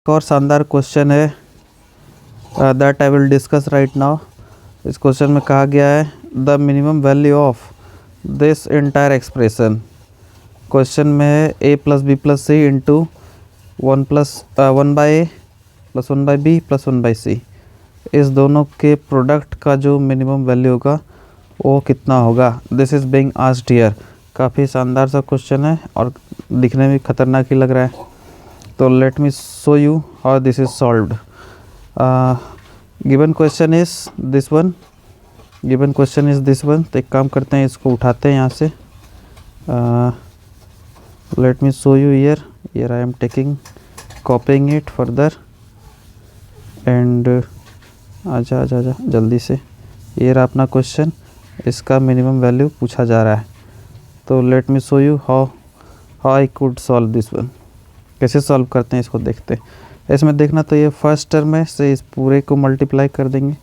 एक और शानदार क्वेश्चन है that I will discuss right now. इस क्वेश्चन में कहा गया है the minimum value of this entire expression. Question में है a plus B plus C into 1 by A plus 1 by B plus 1 by C, इस दोनों के प्रोडक्ट का जो मिनिमम वैल्यू होगा वो कितना होगा। This is being asked here. काफ़ी शानदार सा क्वेश्चन है और दिखने में खतरनाक ही लग रहा है। तो let me show you how this is solved. Given question is this one. तो एक काम करते हैं, इसको उठाते हैं यहाँ से। Let me show you here I am taking कॉपिंग it further and आजा जल्दी से। ये रहा अपना क्वेश्चन, इसका मिनिमम वैल्यू पूछा जा रहा है। तो let me show you how I could solve this one. कैसे सॉल्व करते हैं इसको देखते हैं। इसमें देखना तो ये फर्स्ट टर्म है से इस पूरे को मल्टीप्लाई कर देंगे,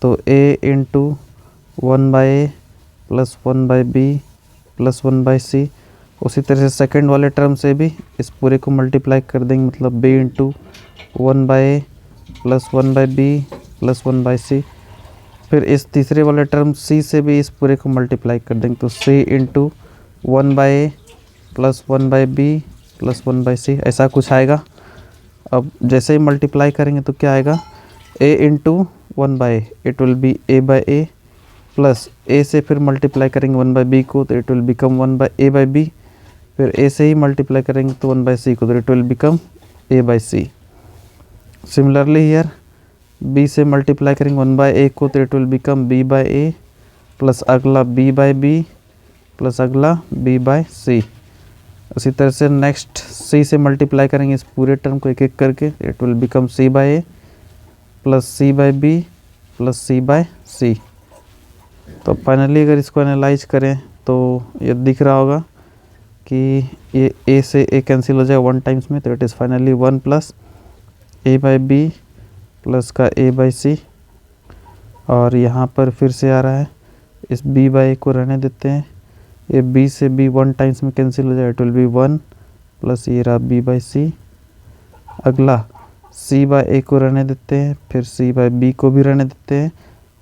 तो a into 1 by A plus 1 by B plus 1 by C. उसी तरह से सेकंड वाले टर्म से भी इस पूरे को मल्टीप्लाई कर देंगे, मतलब b into 1 by A plus 1 by B plus 1 by C. फिर इस तीसरे वाले टर्म c से भी इस पूरे को मल्टीप्लाई कर देंगे, तो c into 1 by A plus 1 by B plus 1 by C, ऐसा कुछ आएगा। अब जैसे ही मल्टीप्लाई करेंगे तो क्या आएगा, a into 1 by A, it will be a by A plus a से फिर मल्टीप्लाई करेंगे 1 बाई बी को तो it will become 1 by a by B. फिर a से ही मल्टीप्लाई करेंगे तो 1 बाई सी को तो it will become a by C. Similarly here b से मल्टीप्लाई करेंगे 1 बाई ए को तो it will become b by A plus अगला b बाई बी प्लस अगला b बाई सी। उसी तरह से नेक्स्ट c से मल्टीप्लाई करेंगे इस पूरे टर्म को एक एक करके, it will become c by A plus C by B plus C by C. तो फाइनली अगर इसको एनालाइज करें तो ये दिख रहा होगा कि ये a से a कैंसिल हो जाएगा 1 टाइम्स में, तो it is finally 1 plus a by B plus का a बाई सी। और यहाँ पर फिर से आ रहा है, इस b बाई a को रहने देते हैं, ये b से b 1 टाइम्स में कैंसिल हो जाएगा, इट विल बी 1 प्लस ये रहा b बाई सी। अगला c बाई a को रहने देते हैं, फिर c बाई b को भी रहने देते हैं,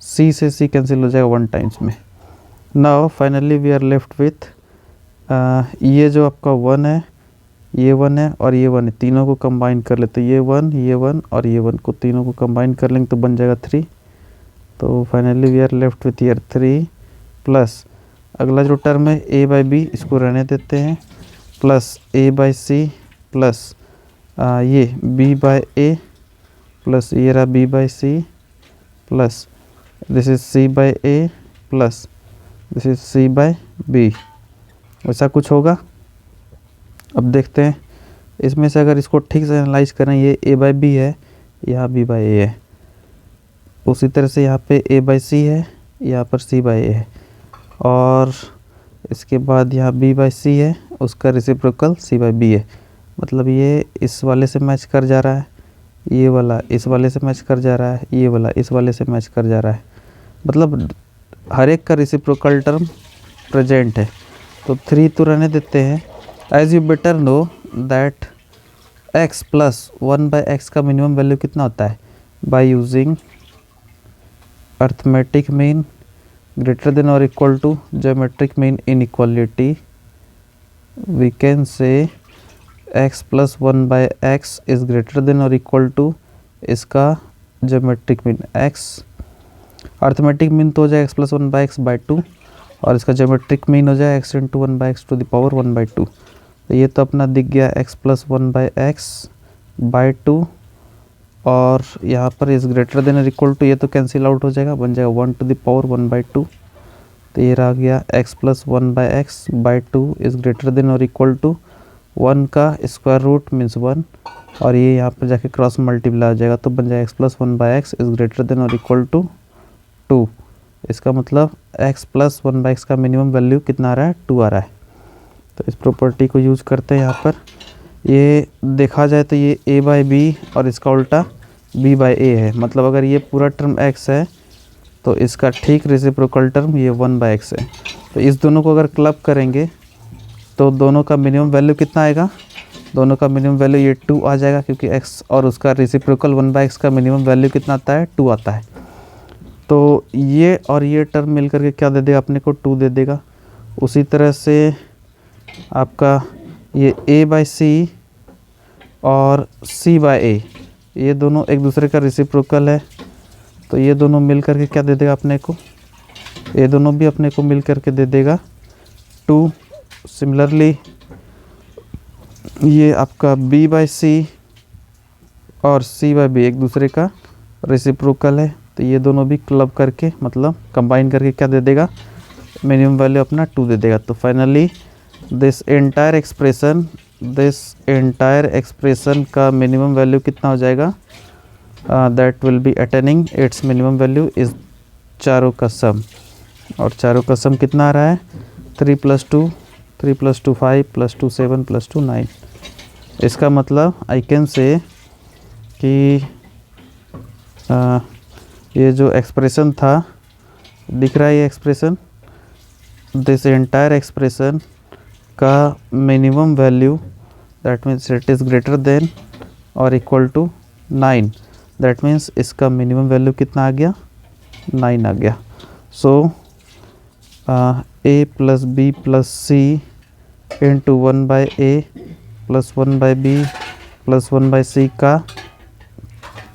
c से c कैंसिल हो जाएगा 1 टाइम्स में। Now finally we are left with ये जो आपका 1 है, ये 1 है और ये 1 है, तीनों को कंबाइन कर लेते हैं, ये 1 और ये 1 को तीनों को कंबाइन कर लेंगे तो बन जाएगा 3। तो finally we are left with year 3 plus अगला जो टर्म है a बाई बी, इसको रहने देते हैं, plus a by C plus ये b बाई ए प्लस ये रहा b by C plus this is c by A plus this is c by B. ऐसा कुछ होगा। अब देखते हैं इसमें से अगर इसको ठीक से एनालाइज करें, ये a बाई बी है, यहाँ b बाई ए है, उसी तरह से यहाँ पे a बाई सी है, यहाँ पर c बाई ए है, और इसके बाद यहाँ b बाई सी है, उसका रेसिप्रोकल c बाई बी है। मतलब ये इस वाले से मैच कर जा रहा है, ये वाला इस वाले से मैच कर जा रहा है, ये वाला इस वाले से मैच कर जा रहा है, मतलब हर एक का रेसिप्रोकल टर्म प्रेजेंट है। तो 3 तो रहने देते हैं। As you better know that x plus 1 by x का मिनिमम वैल्यू कितना होता है, by using arithmetic mean greater than or equal to geometric mean inequality, we can say x plus 1 by x is greater than or equal to इसका geometric mean x। arithmetic mean तो हो जाए x plus 1 by x by 2 और इसका geometric mean हो जाए x into 1 by x to the power 1 by 2। तो ये तो अपना दिख गया x plus 1 by x by 2 और यहाँ पर इस ग्रेटर देन और इक्वल टू ये तो कैंसिल आउट हो जाएगा, बन जाएगा 1 to the power 1 by 2। तो ये रह गया x plus 1 by x by 2 is greater than और इक्वल टू 1 का स्क्वायर रूट मीन्स 1, और ये यहाँ पर जाके क्रॉस मल्टीप्लाई हो जाएगा तो बन जाएगा x plus 1 by x is greater than और इक्वल टू 2। इसका मतलब x प्लस 1 बाई एक्स का मिनिमम वैल्यू कितना आ रहा है, 2 आ रहा है। तो इस प्रॉपर्टी को यूज़ करते हैं यहाँ पर। ये देखा जाए तो ये a बाई बी और इसका उल्टा b बाई ए है, मतलब अगर ये पूरा टर्म x है तो इसका ठीक रेसिप्रोकल टर्म ये 1 बाई एक्स है। तो इस दोनों को अगर क्लब करेंगे तो दोनों का मिनिमम वैल्यू कितना आएगा, दोनों का मिनिमम वैल्यू ये 2 आ जाएगा, क्योंकि x और उसका रेसिप्रोकल 1/x का मिनिमम वैल्यू कितना आता है, 2 आता है। तो ये और ये टर्म मिल करके क्या दे देगा अपने को, 2 दे देगा। उसी तरह से आपका ये a/c और c/a, ये दोनों एक दूसरे का रेसिप्रोकल है, तो ये दोनों मिल करके क्या दे देगा अपने को, ये दोनों भी अपने को मिल करके दे देगा 2। सिमिलरली ये आपका b/c और c/b एक दूसरे का रेसिप्रोकल है, तो ये दोनों भी क्लब करके मतलब कंबाइन करके क्या दे देगा, मिनिमम वैल्यू अपना 2 दे देगा। तो फाइनली दिस एंटायर एक्सप्रेशन का मिनिमम वैल्यू कितना हो जाएगा, that will be attaining it's minimum value is चारों का सम, और चारों का सम कितना आ रहा है, 3 + 2 5 + 2 7 + 2 9। इसका मतलब आई कैन से कि ये जो एक्सप्रेशन था, दिख रहा है ये एक्सप्रेशन, दिस एंटायर एक्सप्रेशन का minimum value that means it is greater than और इक्वल टू 9, दैट मीन्स इसका मिनिमम वैल्यू कितना आ गया, 9 आ गया। सो a + b + c into 1/a + 1/b + 1/c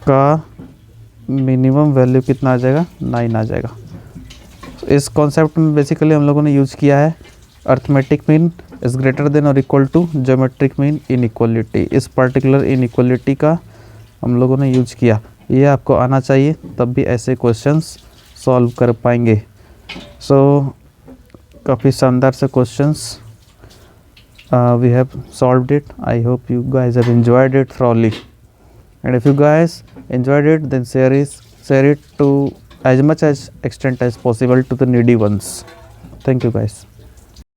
का मिनिमम वैल्यू कितना आ जाएगा, 9 आ जाएगा। तो इस कॉन्सेप्ट में बेसिकली हम लोगों ने यूज़ किया है arithmetic mean is greater than और equal to geometric mean inequality. इस पर्टिकुलर इनइक्वालिटी का हम लोगों ने यूज किया, ये आपको आना चाहिए, तब भी ऐसे क्वेश्चंस सॉल्व कर पाएंगे। सो काफ़ी शानदार से questions we have solved it. I hope you guys have enjoyed it thoroughly, and if you guys enjoyed it, then share it to as much as extent as possible to the needy ones. Thank you guys.